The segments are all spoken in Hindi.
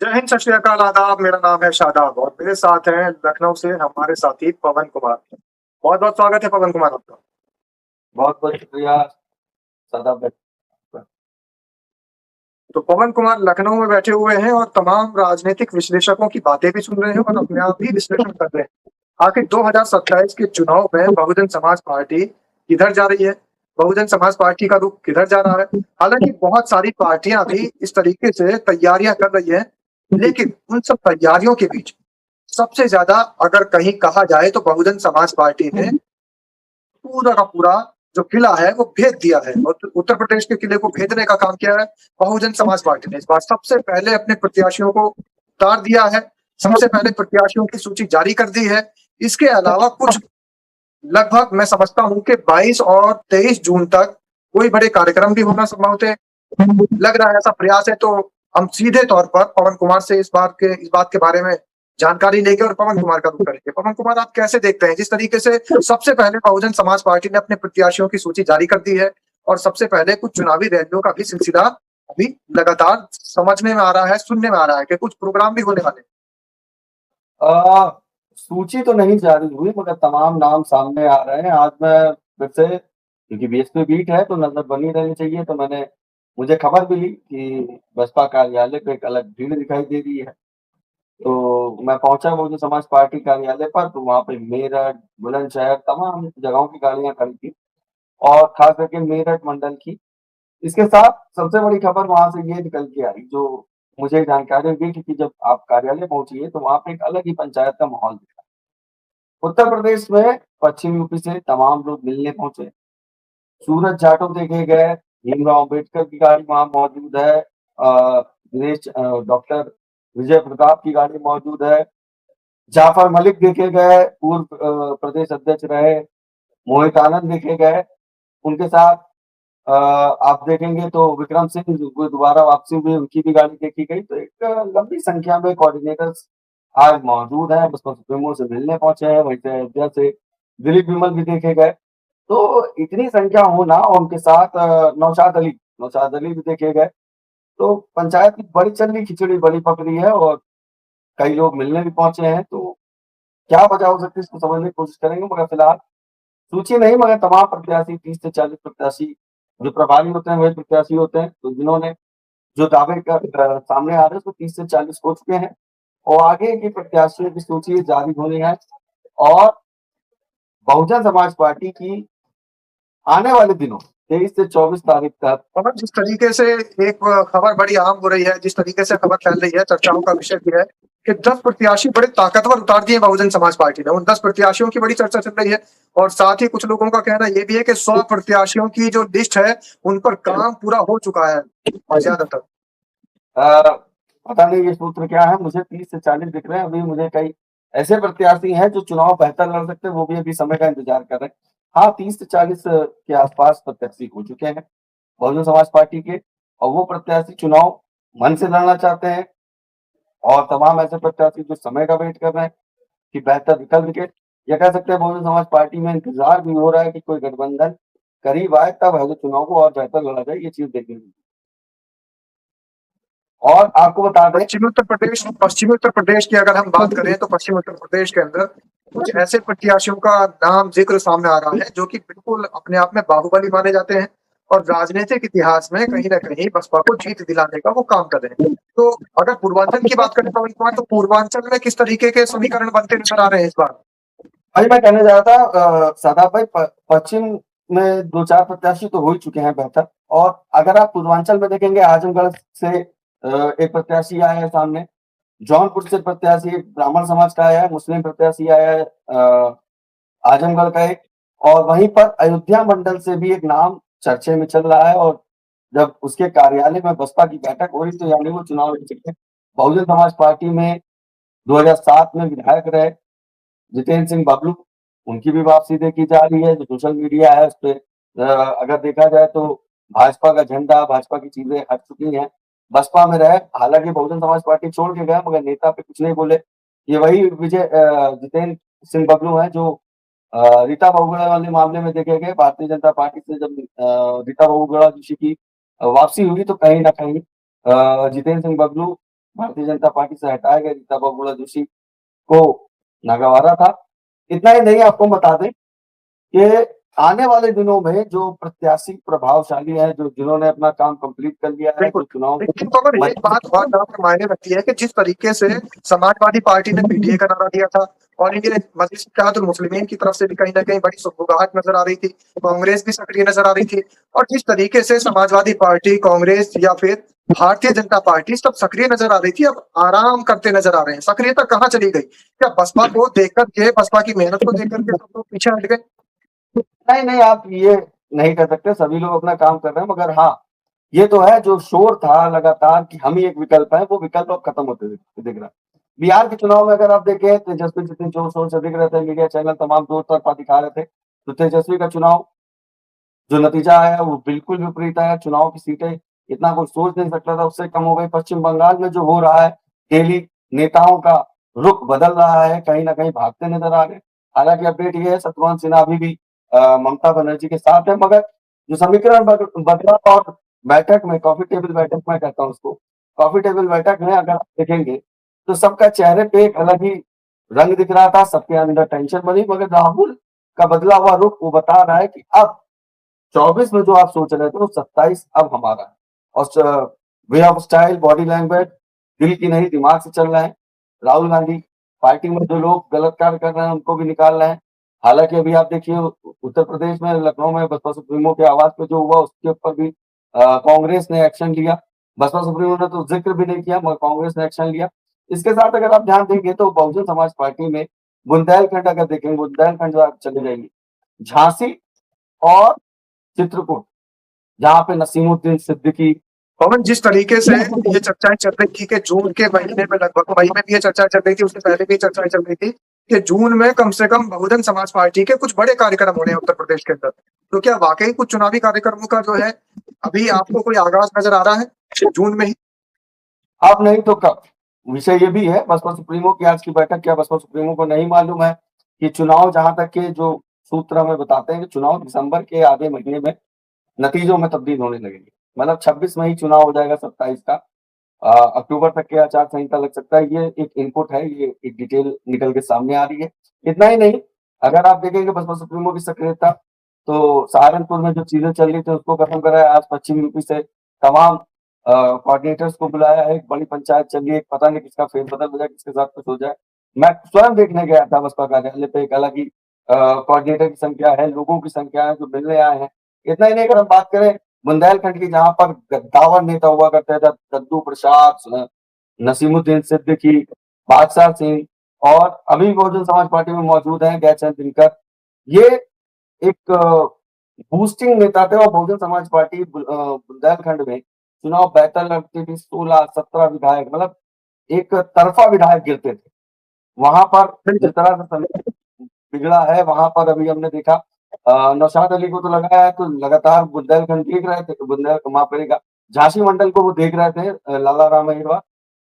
जय हिंद, सत श्री अकाल, आदाब। मेरा नाम है शादाब और मेरे साथ हैं लखनऊ से हमारे साथी पवन कुमार। बहुत बहुत स्वागत है पवन कुमार आपका। बहुत बहुत शुक्रिया सदाब भाई। तो पवन कुमार लखनऊ में बैठे हुए हैं और तमाम राजनीतिक विश्लेषकों की बातें भी सुन रहे हैं और अपने आप भी विश्लेषण कर रहे हैं। आखिर 2027 के चुनाव में बहुजन समाज पार्टी किधर जा रही है, बहुजन समाज पार्टी का रुख किधर जा रहा है। हालांकि बहुत सारी पार्टियां भी इस तरीके से तैयारियां कर रही हैं, लेकिन उन सब तैयारियों के बीच सबसे ज्यादा अगर कहीं कहा जाए तो बहुजन समाज पार्टी ने पूरा का पूरा जो किला है वो भेद दिया है और उत्तर प्रदेश के किले को भेदने का काम किया है बहुजन समाज पार्टी ने। इस बार सबसे पहले अपने प्रत्याशियों को उतार दिया है, सबसे पहले प्रत्याशियों की सूची जारी कर दी है। इसके अलावा कुछ लगभग मैं समझता हूं कि 22 और 23 जून तक कोई बड़े कार्यक्रम भी होना संभव है। लग रहा है ऐसा प्रयास है। तो हम सीधे तौर पर पवन कुमार से इस बात के बारे में जानकारी लेंगे और पवन कुमार का रुख करेंगे। पवन कुमार, आप कैसे देखते हैं जिस तरीके से सबसे पहले बहुजन समाज पार्टी ने अपने प्रत्याशियों की सूची जारी कर दी है और सबसे पहले कुछ चुनावी रैलियों का भी सिलसिला अभी लगातार समझने में आ रहा है, सुनने में आ रहा है कि कुछ प्रोग्राम भी होने वाले हैं। सूची तो नहीं जारी हुई मगर तमाम नाम सामने आ रहे हैं। आज मैं फिर से, क्योंकि बीएसपी बीट है तो नजर बनी रहनी चाहिए, तो मुझे खबर मिली कि बसपा कार्यालय पे एक अलग भीड़ दिखाई दे रही है। तो मैं पहुंचा बहुजन समाज पार्टी कार्यालय पर, तो वहां पे मेरठ, बुलंदशहर तमाम जगहों की गाड़ियां खड़ी थी और खास करके मेरठ मंडल की। इसके साथ सबसे बड़ी खबर वहां से ये निकल के आई, जो मुझे जानकारी हुई, कि जब आप कार्यालय पहुंचिए तो वहां पे एक अलग ही पंचायत का माहौल दिखा। उत्तर प्रदेश में पश्चिम यूपी से तमाम लोग मिलने पहुंचे। सूरज जाटव देखे गए, भीमराव अम्बेडकर की गाड़ी वहां मौजूद है, डॉक्टर विजय प्रताप की गाड़ी मौजूद है, जाफर मलिक देखे गए, पूर्व प्रदेश अध्यक्ष रहे, मोहित आनंद देखे गए। उनके साथ आप देखेंगे तो विक्रम सिंह को दोबारा वापसी हुई, उनकी भी गाड़ी देखी गई। तो एक लंबी संख्या में कोऑर्डिनेटर्स आज मौजूद हैं, बसपा सुप्रीमो से मिलने पहुंचे हैं। वहीं से अयोध्या से दिलीप विमल भी देखे गए। तो इतनी संख्या होना और उनके साथ नौशाद अली भी देखे गए। तो पंचायत की बड़ी चलनी खिचड़ी बड़ी पक रही है और कई लोग मिलने भी पहुंचे हैं। तो क्या वजह हो सकती है इसको समझने की कोशिश करेंगे, मगर फिलहाल सूची नहीं, मगर तमाम प्रत्याशी 30 से 40 प्रत्याशी जो प्रभारी होते हैं वही प्रत्याशी होते हैं। तो जिन्होंने जो दावे कर सामने आ रहे हैं उसको 30 से 40 हो चुके हैं और आगे की प्रत्याशियों की सूची जारी होनी है। और बहुजन समाज पार्टी की आने वाले दिनों 23 से 24 तारीख तक, और जिस तरीके से एक खबर बड़ी आम हो रही है, जिस तरीके से खबर फैल रही है, चर्चाओं का विषय भी है कि 10 प्रत्याशी बड़े ताकतवर उतार दिए बहुजन समाज पार्टी ने। उन 10 प्रत्याशियों की बड़ी चर्चा चल रही है और साथ ही कुछ लोगों का कहना यह भी है कि 100 प्रत्याशियों की जो लिस्ट है उन पर काम पूरा हो चुका है और ज्यादातर। पता नहीं ये सूत्र क्या है, मुझे 30 से 40 दिख रहे हैं। अभी मुझे कई ऐसे प्रत्याशी हैं जो चुनाव बेहतर लड़ सकते हैं, वो भी अभी समय का इंतजार कर रहे हैं। हाँ, 30 से 40 के आसपास प्रत्याशी हो चुके हैं बहुजन समाज पार्टी के, और वो प्रत्याशी चुनाव मन से लड़ना चाहते हैं। और तमाम ऐसे प्रत्याशी जो समय का वेट कर रहे हैं कि बेहतर विकल्प दिखे, या कह सकते हैं बहुजन समाज पार्टी में इंतजार भी हो रहा है कि कोई गठबंधन करीब आए, तब है चुनाव को और बेहतर लड़ा जाए। ये चीज देखने को। और आपको बता दें, पश्चिमी उत्तर प्रदेश की अगर हम बात करें तो पश्चिमी उत्तर प्रदेश के अंदर कुछ ऐसे प्रत्याशियों का नाम जिक्र सामने आ रहा है जो कि बिल्कुल अपने आप में बाहुबली माने जाते हैं और राजनीतिक इतिहास में कहीं ना कहीं बसपा को जीत दिलाने का वो काम कर रहे हैं। तो अगर पूर्वांचल की बात करें पवन कुमार, तो पूर्वांचल में किस तरीके के समीकरण बनते नजर आ रहे हैं इस बार। भाई मैं कहने जा रहा था, सादा भाई, पश्चिम में 2-4 प्रत्याशी तो हो ही चुके हैं बेहतर। और अगर आप पूर्वांचल में देखेंगे, आजमगढ़ से एक प्रत्याशी आया है सामने, जौनपुर से प्रत्याशी ब्राह्मण समाज का आया है, मुस्लिम प्रत्याशी आया है आजमगढ़ का एक, और वहीं पर अयोध्या मंडल से भी एक नाम चर्चे में चल रहा है। और जब उसके कार्यालय में बसपा की बैठक हो रही तो यानी वो चुनाव लड़ सकते हैं। बहुजन समाज पार्टी में 2007 में विधायक रहे जितेंद्र सिंह बबलू, उनकी भी वापसी देखी जा रही है। जो सोशल मीडिया है उस पर अगर देखा जाए तो भाजपा का झंडा, भाजपा की चीजें हट चुकी हैं, बसपा में रहे। हालांकि बहुजन समाज पार्टी छोड़ के गए मगर नेता पे कुछ नहीं बोले। ये वही जितेंद्र सिंह बबलू है जो रीता बहुगुणा वाले मामले में देखे गए। भारतीय जनता पार्टी से जब रीता बहुगुणा जोशी की वापसी हुई तो कहीं ना कहीं जितेंद्र सिंह बबलू भारतीय जनता पार्टी से हटाया गया, रीता बहुगुणा जोशी को नागवारा था। इतना ही नहीं, आपको बता दें कि आने वाले दिनों में जो प्रत्याशी प्रभावशाली हैं, जो जिन्होंने अपना काम कंप्लीट कर लिया है, जो बिल्कुल। चुनाव लेकिन तो अगर एक बात बहुत ज्यादा मायने रखती है कि जिस तरीके से समाजवादी पार्टी ने पीडीए का नारा दिया था, और इंडियन मजलिस इत्तेहादुल मुस्लिमीन की तरफ से भी कहीं ना कहीं बड़ी सुगबुगाहट नजर आ रही थी, कांग्रेस भी सक्रिय नजर आ रही थी, और जिस तरीके से समाजवादी पार्टी, कांग्रेस या फिर भारतीय जनता पार्टी सब सक्रिय नजर आ रही थी, अब आराम करते नजर आ रहे हैं। सक्रियता कहाँ चली गई? क्या बसपा को देखकर के, बसपा की मेहनत को देखकर के सब लोग पीछे हट गए? नहीं नहीं, आप ये नहीं कर सकते, सभी लोग अपना काम कर रहे हैं, मगर हाँ, ये तो है जो शोर था लगातार कि हम ही एक विकल्प है, वो विकल्प अब खत्म होते दिख रहा है। बिहार के चुनाव में अगर आप देखें, तेजस्वी जितने जोर शोर से दिख रहे थे, मीडिया चैनल तमाम जोर तरफा दिखा रहे थे, तो तेजस्वी का चुनाव जो नतीजा आया वो बिल्कुल विपरीत आया। चुनाव की सीटें इतना कोई सोच नहीं सकता था, उससे कम हो गई। पश्चिम बंगाल में जो हो रहा है, डेली नेताओं का रुख बदल रहा है, कहीं ना कहीं भागते नजर आ रहे हैं। हालांकि अपडेट ये है, शत्रुघ्न सिन्हा अभी भी ममता बनर्जी के साथ है, मगर जो समीकरण बदला, और बैठक में, कॉफी टेबल बैठक में कहता हूँ उसको, कॉफी टेबल बैठक में अगर आप देखेंगे तो सबका चेहरे पे एक अलग ही रंग दिख रहा था, सबके अंदर टेंशन बनी, मगर राहुल का बदला हुआ रुख वो बता रहा है कि अब 24 में जो आप सोच रहे थे वो 27 अब हमारा है। और way of style, body language दिल की नहीं दिमाग से चल रहे हैं। राहुल गांधी पार्टी में जो लोग गलत कार्य कर रहे हैं उनको भी निकाल रहे हैं। हालांकि अभी आप देखिए उत्तर प्रदेश में, लखनऊ में बसपा सुप्रीमो के आवाज पे जो हुआ उसके ऊपर भी कांग्रेस ने एक्शन लिया। बसपा सुप्रीमो ने तो जिक्र भी नहीं किया, मगर कांग्रेस ने एक्शन लिया। इसके साथ अगर आप ध्यान देंगे तो बहुजन समाज पार्टी में बुंदेलखंड अगर देखेंगे, बुंदेलखंड आप चले जाएंगे, झांसी और चित्रकूट, जहाँ पे नसीमुद्दीन सिद्दीकी। पवन, जिस तरीके से ये चर्चाएं चल रही थी कि जून के महीने में, लगभग मई में भी ये चर्चा चल रही थी, उससे पहले भी चर्चाएं चल रही थी कि जून में कम से कम बहुजन समाज पार्टी के कुछ बड़े कार्यक्रम होने हैं उत्तर प्रदेश के अंदर, तो क्या वाकई कुछ चुनावी कार्यक्रमों का जो है अभी आपको कोई आगाज नजर आ रहा है जून में ही? अब नहीं तो कब? विषय ये भी है, बसपा सुप्रीमो की आज की बैठक, क्या बसपा सुप्रीमो को नहीं मालूम है कि चुनाव, जहां तक के जो सूत्र हमें बताते हैं कि चुनाव दिसंबर के आधे महीने में नतीजों में तब्दील होने लगेंगे। मतलब 26 में ही चुनाव हो जाएगा, 27 का अक्टूबर तक के आचार संहिता लग सकता है। ये एक इनपुट है, ये एक डिटेल निकल के सामने आ रही है। इतना ही नहीं, अगर आप देखेंगे बसपा सुप्रीमो की सक्रियता, तो सहारनपुर में जो चीजें चल रही थी उसको खत्म कराया। आज पश्चिम यूपी से तमाम कोऑर्डिनेटर्स को बुलाया है, एक बड़ी पंचायत चल रही है, पता नहीं किसका फेरबदल हो जाए, किसके साथ कुछ हो जाए। मैं स्वयं देखने गया था बसपा कार्यालय पे, एक अलग ही कोऑर्डिनेटर की संख्या है, लोगों की संख्या है जो मिलने आए हैं। इतना ही नहीं, अगर हम बात करें बुंदेलखंड की, जहां पर गद्दावर नेता हुआ करते थे, दद्दू प्रसाद, नसीमुद्दीन सिद्दीकी, बादशाह सिंह, और अभी बहुजन समाज पार्टी में मौजूद हैं गैरचंद दिनकर, ये एक बूस्टिंग नेता थे। और बहुजन समाज पार्टी बुंदेलखंड में चुनाव बेहतर लड़ती थी, 16-17 विधायक, मतलब एक तरफा विधायक गिरते थे। वहां पर जिस तरह से समय बिगड़ा है, वहां पर अभी हमने देखा नौशाद अली को तो लगाया है, तो लगातार बुंदेलखंड देख रहे थे, बुंदेल माफ करेगा, झांसी मंडल को वो देख रहे थे। लाला राम अहिरवार,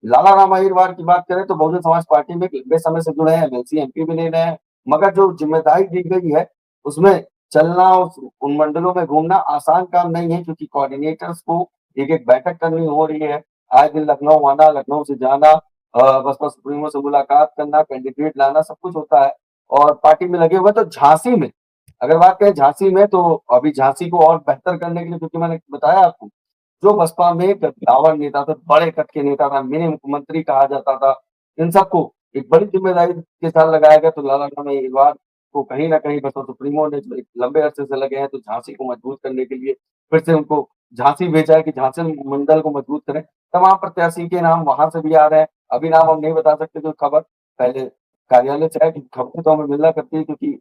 लाला राम अहिरवार की बात करें तो बहुजन समाज पार्टी में लंबे समय से जुड़े हैं, एमएलसी एमपी भी ले रहे हैं, मगर जो जिम्मेदारी दी गई है उसमें चलना, उन मंडलों में घूमना आसान काम नहीं है, क्योंकि कोऑर्डिनेटर्स को एक एक बैठक करनी हो रही है। आए दिन लखनऊ आना, लखनऊ से जाना, बसपा सुप्रीमो से मुलाकात करना, कैंडिडेट लाना, सब कुछ होता है और पार्टी में लगे हुए। तो झांसी में अगर बात करें, झांसी में तो अभी झांसी को और बेहतर करने के लिए, क्योंकि मैंने बताया आपको, जो बसपा में गद्दावर नेता थे, बड़े कद के नेता था, मिनी मुख्यमंत्री कहा जाता था, इन सबको एक बड़ी जिम्मेदारी के साथ लगाया गया। तो लाला राम अहिरवार को कहीं ना कहीं बसपा सुप्रीमो ने, जो एक लंबे अरसे से लगे हैं, तो झांसी को मजबूत करने के लिए फिर से उनको झांसी भेजा है कि झांसी मंडल को मजबूत करें। तमाम प्रत्याशी के नाम वहां से भी आ रहे हैं। अभी नाम हम नहीं बता सकते, जो खबर पहले कार्यालय से है, कि खबरें तो हमें मिलना करती है, क्योंकि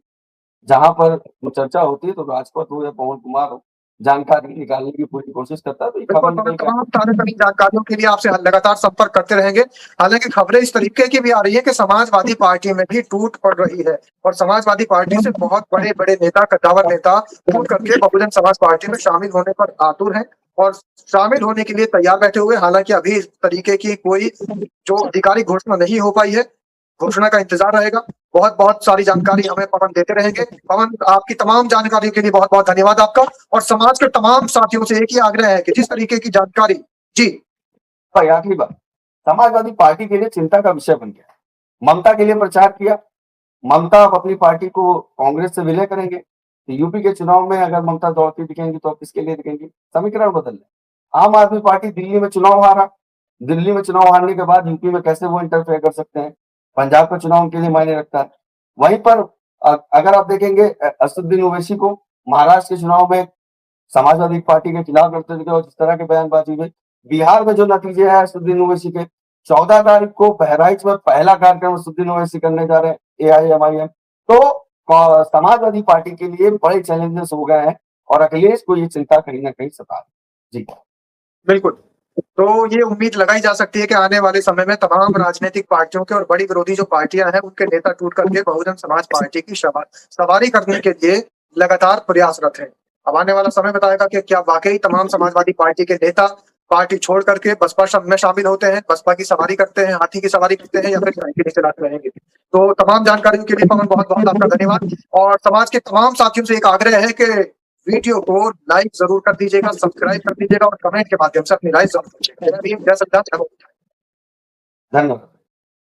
जहां पर वो चर्चा होती है तो राजपथ हो या पवन कुमार हो, जानकारी निकालने की पूरी कोशिश करता है। तो ये बिल्कुल खबर पवन, निकल के तमाम ताज़ा तरीन जानकारियों के लिए आपसे लगातार संपर्क करते रहेंगे। हालांकि खबरें इस तरीके की भी आ रही है कि समाजवादी पार्टी में भी टूट पड़ रही है, और समाजवादी पार्टी से बहुत बड़े बड़े नेता, कद्दावर नेता टूट करके बहुजन समाज पार्टी में शामिल होने पर आतुर हैं और शामिल होने के लिए तैयार बैठे हुए हैं। हालांकि अभी इस तरीके की कोई जो आधिकारिक घोषणा नहीं हो पाई है, घोषणा का इंतजार रहेगा। बहुत बहुत सारी जानकारी हमें पवन देते रहेंगे। पवन, आपकी तमाम जानकारी के लिए बहुत बहुत धन्यवाद आपका, और समाज के तमाम साथियों से एक ही आग्रह है कि जिस तरीके की जानकारी। जी। भाई आखिरी बात, समाजवादी पार्टी के लिए चिंता का विषय बन गया। ममता के लिए प्रचार किया, ममता अब अपनी पार्टी को कांग्रेस से विलय करेंगे, तो यूपी के चुनाव में अगर ममता दौड़ती दिखेंगी तो अब किसके लिए दिखेंगी? समीकरण बदल रहे। आम आदमी पार्टी दिल्ली में चुनाव हारा, दिल्ली में चुनाव हारने के बाद यूपी में कैसे वो इंटरफेयर कर सकते हैं? पंजाब का चुनाव उनके लिए मायने रखता है। वहीं पर अगर आप देखेंगे असदुद्दीन ओवैसी को महाराष्ट्र के चुनाव में समाजवादी पार्टी के खिलाफ लड़ते दिखे और जिस तरह की बयानबाजी हुई, बिहार में जो नतीजे हैं असदुद्दीन ओवैसी के, 14 तारीख को बहराइच में पहला कार्यक्रम असदुद्दीन ओवैसी करने जा रहे हैं एआईएमआईएम। तो समाजवादी पार्टी के लिए बड़े चैलेंजेस हो गए हैं और अखिलेश को ये चिंता कहीं ना कहीं सता रही है। जी बिल्कुल। तो ये उम्मीद लगाई जा सकती है कि आने वाले समय में तमाम राजनीतिक पार्टियों के और बड़ी विरोधी जो पार्टियां हैं उनके नेता टूट करके बहुजन समाज पार्टी की सवारी करने के लिए लगातार प्रयासरत हैं। अब आने वाला समय बताएगा कि क्या वाकई तमाम समाजवादी पार्टी के नेता पार्टी छोड़ करके बसपा में शामिल होते हैं, बसपा की सवारी करते हैं, हाथी की सवारी करते हैं, या फिर गाय के नीचे लाते रहेंगे। तो तमाम जानकारियों के लिए पवन बहुत बहुत आपका धन्यवाद। और समाज के तमाम साथियों से एक आग्रह है कि वीडियो को लाइक जरूर कर दीजिएगा, सब्सक्राइब कर दीजिएगा और कमेंट के माध्यम से अपनी राय जरूर दीजिएगा। जय भीम, जय संविधान, जय भारत। धन्यवाद।